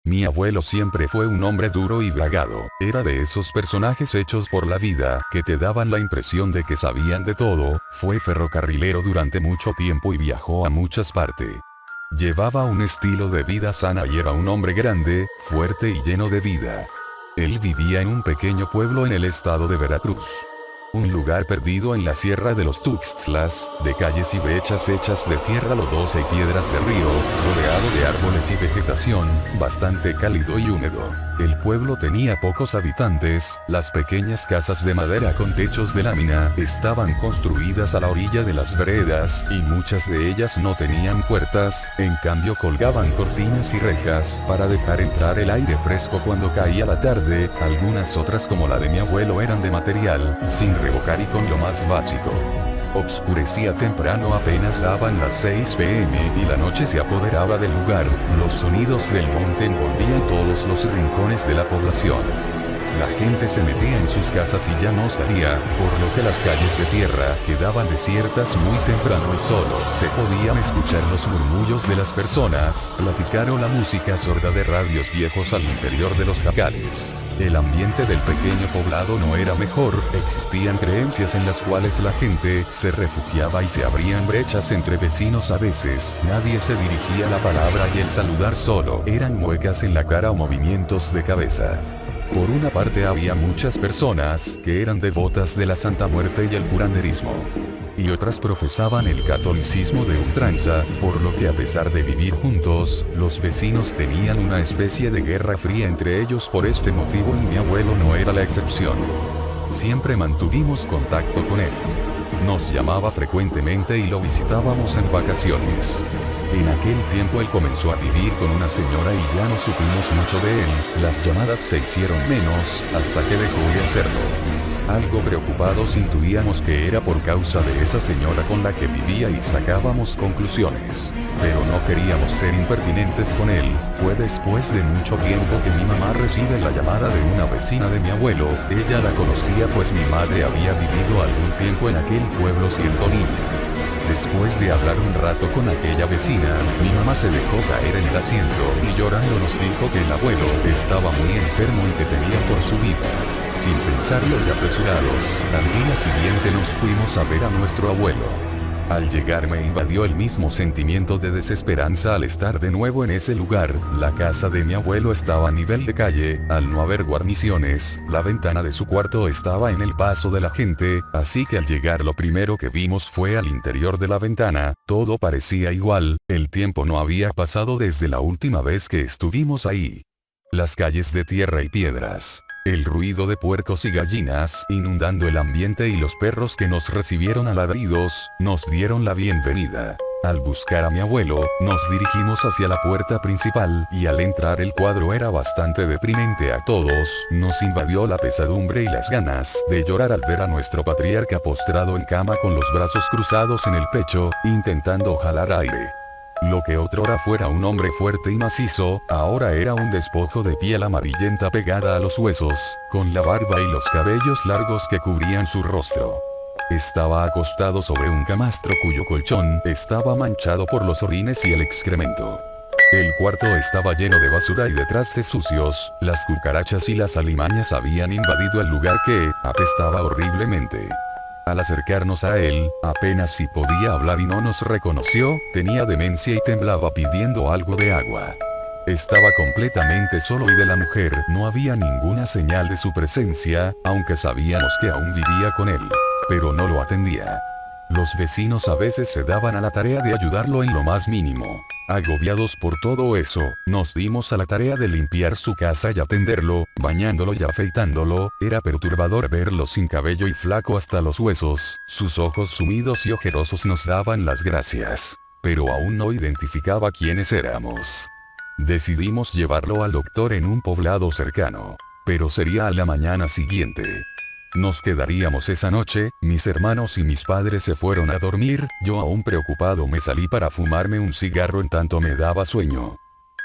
Mi abuelo siempre fue un hombre duro y bragado. Era de esos personajes hechos por la vida, que te daban la impresión de que sabían de todo. Fue ferrocarrilero durante mucho tiempo y viajó a muchas partes. Llevaba un estilo de vida sana y era un hombre grande, fuerte y lleno de vida. Él vivía en un pequeño pueblo en el estado de Veracruz. Un lugar perdido en la sierra de los Tuxtlas, de calles y brechas hechas de tierra lodosa y piedras de río, rodeado de árboles y vegetación, bastante cálido y húmedo. El pueblo tenía pocos habitantes, las pequeñas casas de madera con techos de lámina estaban construidas a la orilla de las veredas y muchas de ellas no tenían puertas, en cambio colgaban cortinas y rejas para dejar entrar el aire fresco cuando caía la tarde. Algunas otras como la de mi abuelo eran de material, sin revocar y con lo más básico. Obscurecía temprano, apenas daban las 6 p.m. y la noche se apoderaba del lugar. Los sonidos del monte envolvían todos los rincones de la población. La gente se metía en sus casas y ya no salía, por lo que las calles de tierra quedaban desiertas muy temprano y solo se podían escuchar los murmullos de las personas, platicar o la música sorda de radios viejos al interior de los jacales. El ambiente del pequeño poblado no era mejor, existían creencias en las cuales la gente se refugiaba y se abrían brechas entre vecinos a veces. Nadie se dirigía la palabra y el saludar solo eran muecas en la cara o movimientos de cabeza. Por una parte había muchas personas que eran devotas de la Santa Muerte y el curanderismo. Y otras profesaban el catolicismo de ultranza, por lo que a pesar de vivir juntos, los vecinos tenían una especie de guerra fría entre ellos por este motivo y mi abuelo no era la excepción. Siempre mantuvimos contacto con él. Nos llamaba frecuentemente y lo visitábamos en vacaciones. En aquel tiempo él comenzó a vivir con una señora y ya no supimos mucho de él, las llamadas se hicieron menos, hasta que dejó de hacerlo. Algo preocupados intuíamos que era por causa de esa señora con la que vivía y sacábamos conclusiones. Pero no queríamos ser impertinentes con él. Fue después de mucho tiempo que mi mamá recibe la llamada de una vecina de mi abuelo. Ella la conocía pues mi madre había vivido algún tiempo en aquel pueblo siendo niña. Después de hablar un rato con aquella vecina, mi mamá se dejó caer en el asiento y llorando nos dijo que el abuelo estaba muy enfermo y que temía por su vida. Sin pensarlo y apresurados, al día siguiente nos fuimos a ver a nuestro abuelo. Al llegar me invadió el mismo sentimiento de desesperanza al estar de nuevo en ese lugar. La casa de mi abuelo estaba a nivel de calle, al no haber guarniciones, la ventana de su cuarto estaba en el paso de la gente, así que al llegar lo primero que vimos fue al interior de la ventana, todo parecía igual, el tiempo no había pasado desde la última vez que estuvimos ahí. Las calles de tierra y piedras. El ruido de puercos y gallinas inundando el ambiente y los perros que nos recibieron a ladridos, nos dieron la bienvenida. Al buscar a mi abuelo, nos dirigimos hacia la puerta principal y al entrar el cuadro era bastante deprimente a todos, nos invadió la pesadumbre y las ganas de llorar al ver a nuestro patriarca postrado en cama con los brazos cruzados en el pecho, intentando jalar aire. Lo que otrora fuera un hombre fuerte y macizo, ahora era un despojo de piel amarillenta pegada a los huesos, con la barba y los cabellos largos que cubrían su rostro. Estaba acostado sobre un camastro cuyo colchón estaba manchado por los orines y el excremento. El cuarto estaba lleno de basura y de trastes sucios, las cucarachas y las alimañas habían invadido el lugar que apestaba horriblemente. Al acercarnos a él, apenas si podía hablar y no nos reconoció, tenía demencia y temblaba pidiendo algo de agua. Estaba completamente solo y de la mujer no había ninguna señal de su presencia, aunque sabíamos que aún vivía con él. Pero no lo atendía. Los vecinos a veces se daban a la tarea de ayudarlo en lo más mínimo. Agobiados por todo eso, nos dimos a la tarea de limpiar su casa y atenderlo, bañándolo y afeitándolo. Era perturbador verlo sin cabello y flaco hasta los huesos, sus ojos sumidos y ojerosos nos daban las gracias. Pero aún no identificaba quiénes éramos. Decidimos llevarlo al doctor en un poblado cercano. Pero sería a la mañana siguiente. Nos quedaríamos esa noche, mis hermanos y mis padres se fueron a dormir, yo aún preocupado me salí para fumarme un cigarro en tanto me daba sueño.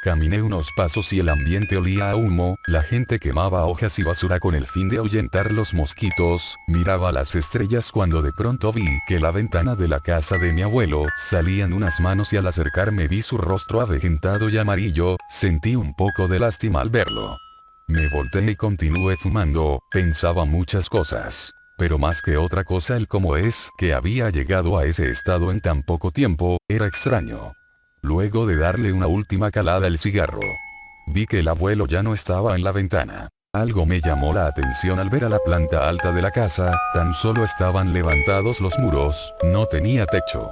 Caminé unos pasos y el ambiente olía a humo, la gente quemaba hojas y basura con el fin de ahuyentar los mosquitos, miraba las estrellas cuando de pronto vi que la ventana de la casa de mi abuelo salían unas manos y al acercarme vi su rostro avejentado y amarillo, sentí un poco de lástima al verlo. Me volteé y continué fumando, pensaba muchas cosas. Pero más que otra cosa el cómo es que había llegado a ese estado en tan poco tiempo, era extraño. Luego de darle una última calada al cigarro, vi que el abuelo ya no estaba en la ventana. Algo me llamó la atención al ver a la planta alta de la casa, tan solo estaban levantados los muros, no tenía techo.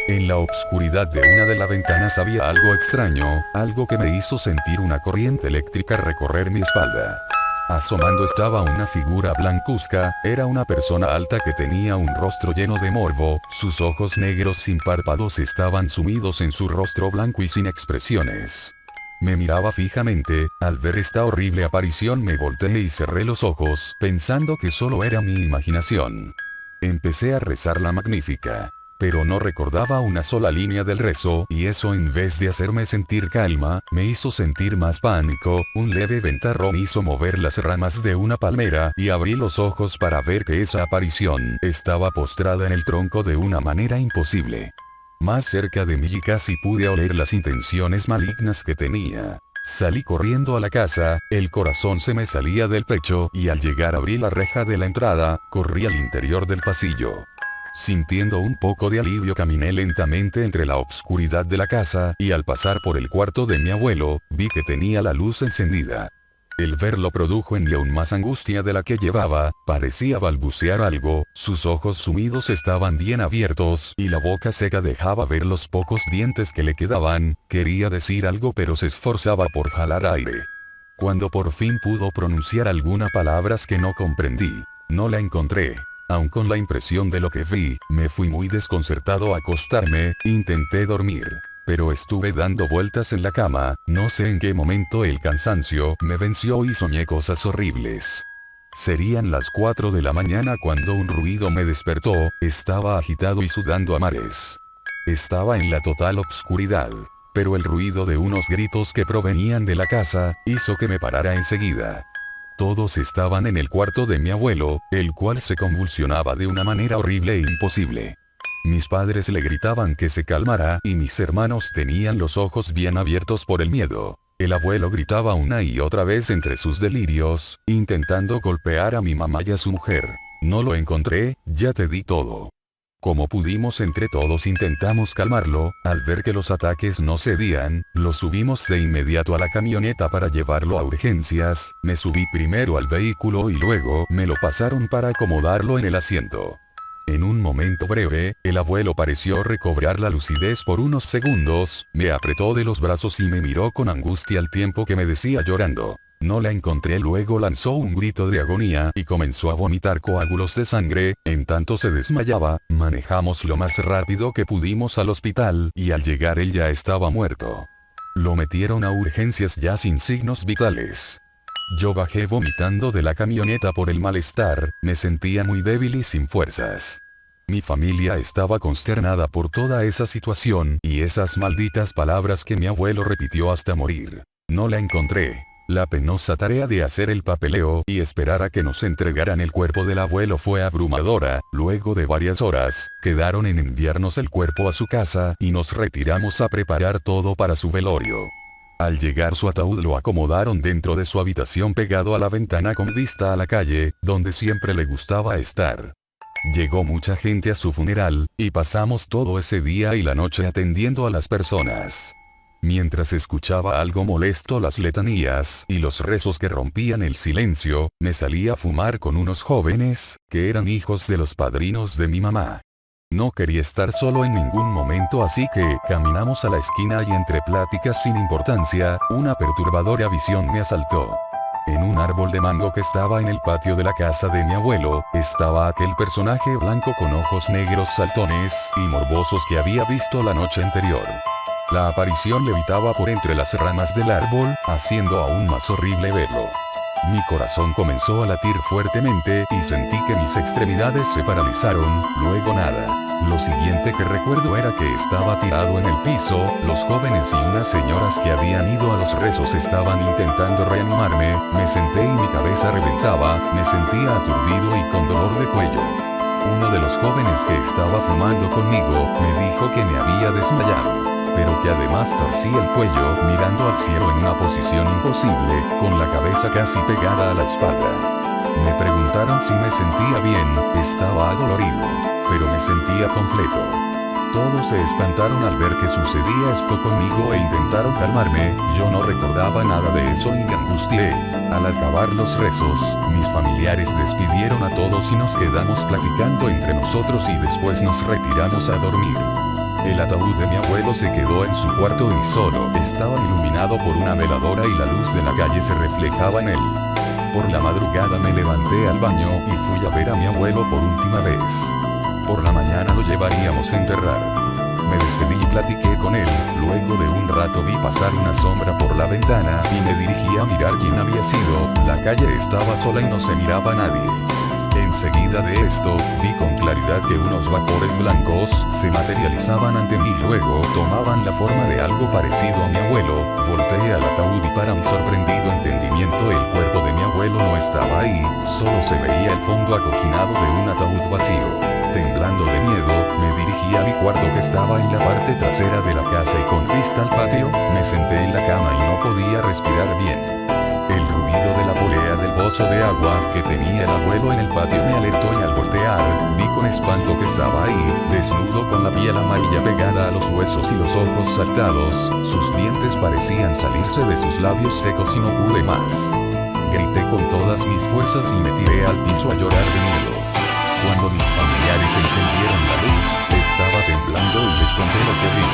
En la obscuridad de una de las ventanas había algo extraño, algo que me hizo sentir una corriente eléctrica recorrer mi espalda. Asomando estaba una figura blancuzca, era una persona alta que tenía un rostro lleno de morbo, sus ojos negros sin párpados estaban sumidos en su rostro blanco y sin expresiones. Me miraba fijamente, al ver esta horrible aparición me volteé y cerré los ojos, pensando que solo era mi imaginación. Empecé a rezar la Magnífica. Pero no recordaba una sola línea del rezo, y eso en vez de hacerme sentir calma, me hizo sentir más pánico. Un leve ventarrón hizo mover las ramas de una palmera, y abrí los ojos para ver que esa aparición estaba postrada en el tronco de una manera imposible. Más cerca de mí y casi pude oler las intenciones malignas que tenía. Salí corriendo a la casa, el corazón se me salía del pecho, y al llegar abrí la reja de la entrada, corrí al interior del pasillo. Sintiendo un poco de alivio caminé lentamente entre la obscuridad de la casa, y al pasar por el cuarto de mi abuelo, vi que tenía la luz encendida. El verlo produjo en mí aún más angustia de la que llevaba, parecía balbucear algo, sus ojos sumidos estaban bien abiertos, y la boca seca dejaba ver los pocos dientes que le quedaban, quería decir algo pero se esforzaba por jalar aire. Cuando por fin pudo pronunciar algunas palabras que no comprendí, no la encontré. Aun con la impresión de lo que vi, me fui muy desconcertado a acostarme, intenté dormir. Pero estuve dando vueltas en la cama, no sé en qué momento el cansancio me venció y soñé cosas horribles. Serían las 4 de la mañana cuando un ruido me despertó, estaba agitado y sudando a mares. Estaba en la total obscuridad, pero el ruido de unos gritos que provenían de la casa, hizo que me parara enseguida. Todos estaban en el cuarto de mi abuelo, el cual se convulsionaba de una manera horrible e imposible. Mis padres le gritaban que se calmara y mis hermanos tenían los ojos bien abiertos por el miedo. El abuelo gritaba una y otra vez entre sus delirios, intentando golpear a mi mamá y a su mujer. No lo encontré, ya te di todo. Como pudimos entre todos intentamos calmarlo, al ver que los ataques no cedían, lo subimos de inmediato a la camioneta para llevarlo a urgencias, me subí primero al vehículo y luego me lo pasaron para acomodarlo en el asiento. En un momento breve, el abuelo pareció recobrar la lucidez por unos segundos, me apretó de los brazos y me miró con angustia al tiempo que me decía llorando. No la encontré, luego lanzó un grito de agonía y comenzó a vomitar coágulos de sangre, en tanto se desmayaba, manejamos lo más rápido que pudimos al hospital, y al llegar él ya estaba muerto. Lo metieron a urgencias ya sin signos vitales. Yo bajé vomitando de la camioneta por el malestar, me sentía muy débil y sin fuerzas. Mi familia estaba consternada por toda esa situación y esas malditas palabras que mi abuelo repitió hasta morir. No la encontré. La penosa tarea de hacer el papeleo y esperar a que nos entregaran el cuerpo del abuelo fue abrumadora. Luego de varias horas, quedaron en enviarnos el cuerpo a su casa y nos retiramos a preparar todo para su velorio. Al llegar su ataúd lo acomodaron dentro de su habitación pegado a la ventana con vista a la calle, donde siempre le gustaba estar. Llegó mucha gente a su funeral, y pasamos todo ese día y la noche atendiendo a las personas. Mientras escuchaba algo molesto las letanías y los rezos que rompían el silencio, me salí a fumar con unos jóvenes, que eran hijos de los padrinos de mi mamá. No quería estar solo en ningún momento, así que caminamos a la esquina y entre pláticas sin importancia, una perturbadora visión me asaltó. En un árbol de mango que estaba en el patio de la casa de mi abuelo, estaba aquel personaje blanco con ojos negros saltones y morbosos que había visto la noche anterior. La aparición levitaba por entre las ramas del árbol, haciendo aún más horrible verlo. Mi corazón comenzó a latir fuertemente y sentí que mis extremidades se paralizaron, luego nada. Lo siguiente que recuerdo era que estaba tirado en el piso, los jóvenes y unas señoras que habían ido a los rezos estaban intentando reanimarme, me senté y mi cabeza reventaba, me sentía aturdido y con dolor de cuello. Uno de los jóvenes que estaba fumando conmigo me dijo que me había desmayado, pero que además torcí el cuello mirando al cielo en una posición imposible, con la cabeza casi pegada a la espalda. Me preguntaron si me sentía bien, estaba adolorido, pero me sentía completo. Todos se espantaron al ver que sucedía esto conmigo e intentaron calmarme, yo no recordaba nada de eso y me angustié. Al acabar los rezos, mis familiares despidieron a todos y nos quedamos platicando entre nosotros y después nos retiramos a dormir. El ataúd de mi abuelo se quedó en su cuarto y solo estaba iluminado por una veladora y la luz de la calle se reflejaba en él. Por la madrugada me levanté al baño y fui a ver a mi abuelo por última vez. Por la mañana lo llevaríamos a enterrar. Me despedí y platiqué con él, luego de un rato vi pasar una sombra por la ventana y me dirigí a mirar quién había sido, la calle estaba sola y no se miraba a nadie. Enseguida de esto, vi con claridad que unos vapores blancos se materializaban ante mí y luego tomaban la forma de algo parecido a mi abuelo. Volteé al ataúd y para mi sorprendido entendimiento el cuerpo de mi abuelo no estaba ahí, solo se veía el fondo acoginado de un ataúd vacío. Temblando de miedo, me dirigí a mi cuarto que estaba en la parte trasera de la casa y con vista al patio, me senté en la cama y no podía respirar bien. El ruido de la polea del pozo de agua que tenía el abuelo en el patio me alertó y al voltear, vi con espanto que estaba ahí, desnudo con la piel amarilla pegada a los huesos y los ojos saltados, sus dientes parecían salirse de sus labios secos y no pude más. Grité con todas mis fuerzas y me tiré al piso a llorar de miedo. Cuando mis familiares encendieron la luz, estaba temblando y les conté lo que vi.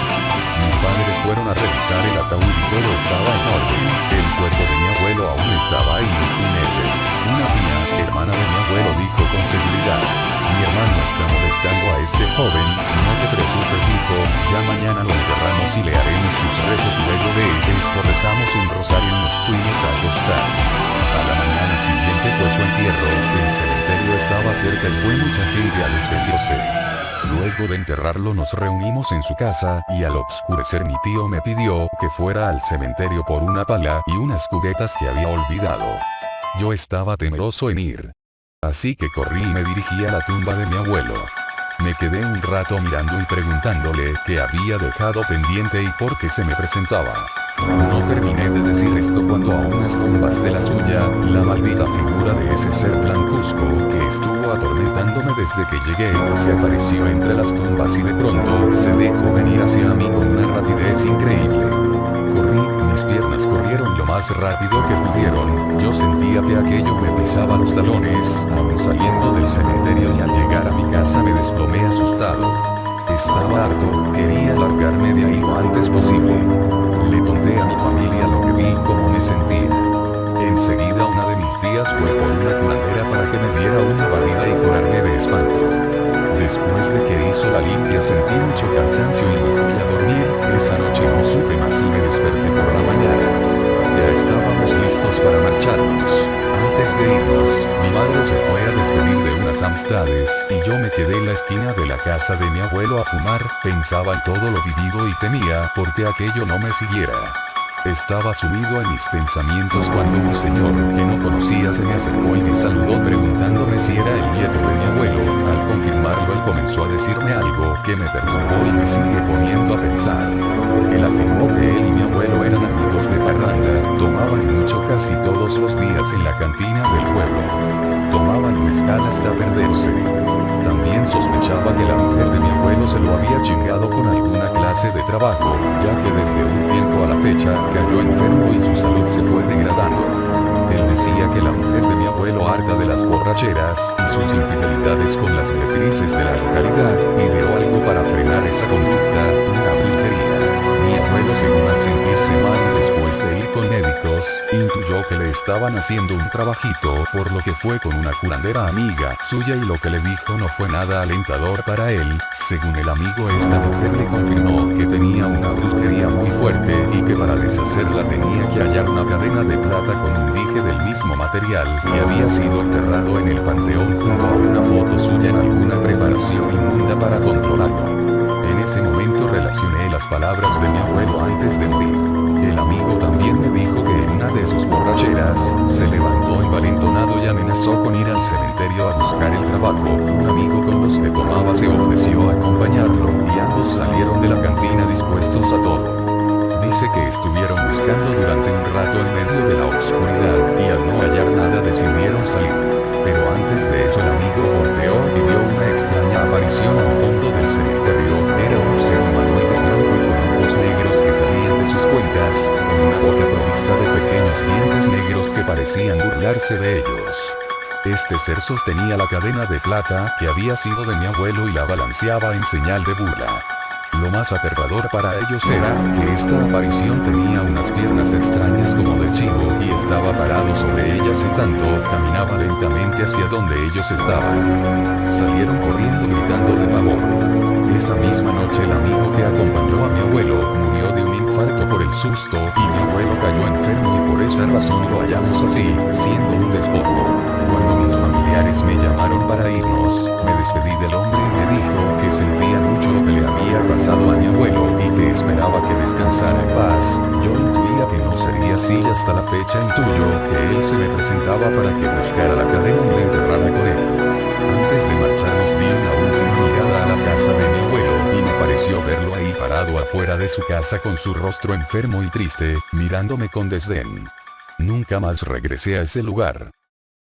Mis padres fueron a revisar el ataúd y todo estaba en orden. El cuerpo de mi abuelo aún estaba ahí, inerte. Una tía, hermana de mi abuelo, dijo con seguridad: mi hermano está molestando a este joven, no te preocupes hijo, ya mañana lo enterramos y le haremos sus rezos. Luego de esto rezamos un rosario y nos fuimos a acostar. A la mañana siguiente fue su entierro, el cementerio estaba cerca y fue mucha gente a despedirse. Luego de enterrarlo nos reunimos en su casa y al oscurecer mi tío me pidió que fuera al cementerio por una pala y unas cubetas que había olvidado. Yo estaba temeroso en ir. Así que corrí y me dirigí a la tumba de mi abuelo. Me quedé un rato mirando y preguntándole qué había dejado pendiente y por qué se me presentaba. No terminé de decir esto cuando a unas tumbas de la suya, la maldita figura de ese ser blancuzco que estuvo atormentándome desde que llegué, se apareció entre las tumbas y de pronto se dejó venir hacia mí con una rapidez increíble. Corrí, mis piernas corrieron lo más rápido que pudieron, yo sentía que aquello me pisaba los talones, aún saliendo del cementerio y al llegar a mi casa me desplomé asustado. Estaba harto, quería largarme de ahí lo antes posible. Le conté a mi familia lo que vi y cómo me sentía. Enseguida una de mis tías fue por una curandera para que me diera una barrida y curarme de espanto. Después de que hizo la limpia sentí mucho cansancio y me fui a dormir, esa noche no supe más y me desperté por la mañana. Ya estábamos listos para marcharnos. Antes de irnos, mi madre se fue a despedir de unas amistades y yo me quedé en la esquina de la casa de mi abuelo a fumar, pensaba en todo lo vivido y temía porque aquello no me siguiera. Estaba sumido en mis pensamientos cuando un señor que no conocía se me acercó y me saludó preguntándome si era el nieto de mi abuelo. Al confirmarlo él comenzó a decirme algo que me perturbó y me sigue poniendo a pensar. Él afirmó que él y mi abuelo eran amigos de parranda, tomaban mucho casi todos los días en la cantina del pueblo. Tomaban mezcal hasta perderse. También sospechaba que la mujer de mi abuelo se lo había chingado con alguna clase de trabajo, ya que desde un tiempo a la fecha cayó enfermo y su salud se fue degradando. Él decía que la mujer de mi abuelo, harta de las borracheras y sus infidelidades con las meretrices de la localidad, ideó algo para frenar esa conducta, una brujería. Mi abuelo, según al sentirse mal después de ir con médicos, intuyó que le estaban haciendo un trabajito, por lo que fue con una curandera amiga suya y lo que le dijo no fue nada alentador para él. Según el amigo, esta mujer le confirmó que tenía una brujería muy fuerte y que para deshacerla tenía que hallar una cadena de plata con un dije del mismo material que había sido enterrado en el panteón junto a una foto suya en alguna preparación inmunda para controlarlo. En ese momento relacioné las palabras de mi abuelo antes de morir. El amigo también me dijo que en una de sus borracheras, se levantó envalentonado y amenazó con ir al cementerio a buscar el trabajo. Un amigo con los que tomaba se ofreció a acompañarlo y ambos salieron de la cantina dispuestos a todo. Dice que estuvieron buscando durante un rato en medio de la oscuridad y al no hallar nada decidieron salir. Pero antes de eso el amigo volteó y vio una extraña aparición al fondo del cementerio. Era un ser humanoide blanco y con ojos negros que salían de sus cuencas, con una boca provista de pequeños dientes negros que parecían burlarse de ellos. Este ser sostenía la cadena de plata que había sido de mi abuelo y la balanceaba en señal de burla. Lo más aterrador para ellos era que esta aparición tenía unas piernas extrañas como de chivo y estaba parado sobre ellas en tanto caminaba lentamente hacia donde ellos estaban. Salieron corriendo gritando de pavor. Esa misma noche el amigo que acompañó a mi abuelo murió de un infarto por el susto y mi abuelo cayó enfermo y por esa razón lo hallamos así, siendo un despojo. Cuando mis familiares me llamaron para irnos, me despedí del hombre y me dijo que sentía mucho lo que le había pasado a mi abuelo y que esperaba que descansara en paz. Yo intuía que no sería así hasta la fecha intuyo que él se me presentaba para que buscara la cadena y la enterrara con él. Antes de marcharnos di una última mirada a la casa de mi abuelo y me pareció verlo ahí parado afuera de su casa con su rostro enfermo y triste, mirándome con desdén. Nunca más regresé a ese lugar.